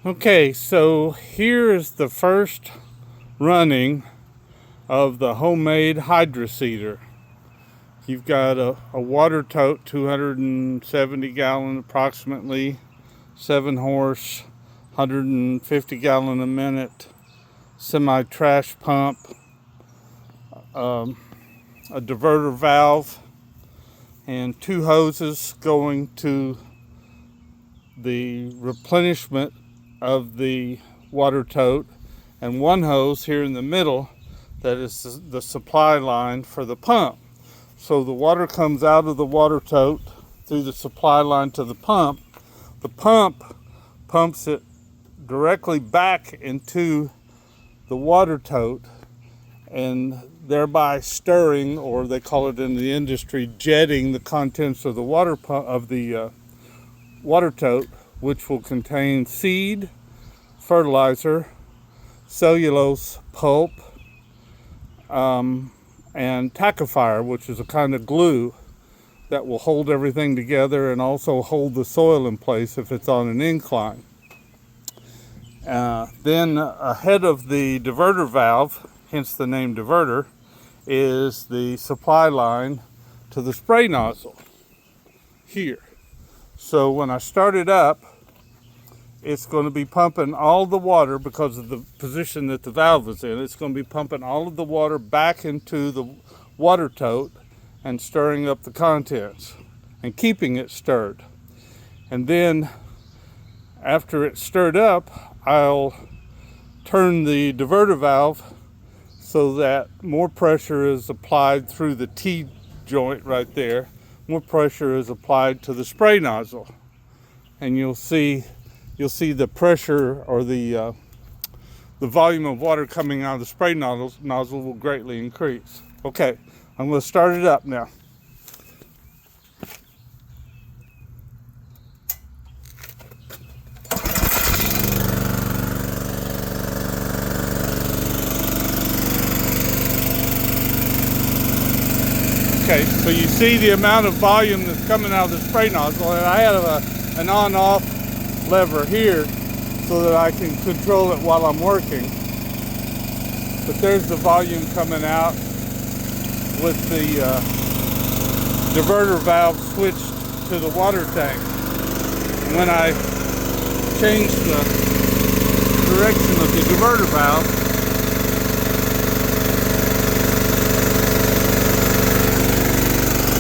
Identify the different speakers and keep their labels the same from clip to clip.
Speaker 1: Okay, so here is the first running of the homemade hydrometer. You've got a water tote, 270 gallon approximately, 7 horse, 150 gallon a minute, semi-trash pump, a diverter valve, and 2 hoses going to the replenishment of the water tote, and 1 hose here in the middle that is the supply line for the pump. So the water comes out of the water tote through the supply line to the pump. The pump pumps it directly back into the water tote, and thereby stirring, or they call it in the industry, jetting the contents of the water water tote, which will contain seed, fertilizer, cellulose pulp, and tackifier, which is a kind of glue that will hold everything together and also hold the soil in place if it's on an incline. Then ahead of the diverter valve, hence the name diverter, is the supply line to the spray nozzle here. So when I start it up, it's going to be pumping all the water because of the position that the valve is in. It's going to be pumping all of the water back into the water tote and stirring up the contents and keeping it stirred. And then after it's stirred up, I'll turn the diverter valve so that more pressure is applied through the T-joint right there. More pressure is applied to the spray nozzle, and you'll see the pressure, or the volume of water coming out of the spray nozzle will greatly increase. Okay, I'm going to start it up now. Okay, so you see the amount of volume that's coming out of the spray nozzle, and I have an on-off lever here so that I can control it while I'm working. But there's the volume coming out with the diverter valve switched to the water tank. And when I change the direction of the diverter valve,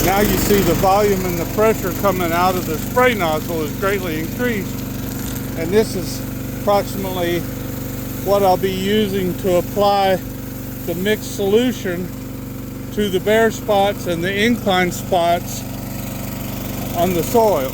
Speaker 1: now you see the volume and the pressure coming out of the spray nozzle is greatly increased. And this is approximately what I'll be using to apply the mixed solution to the bare spots and the incline spots on the soil.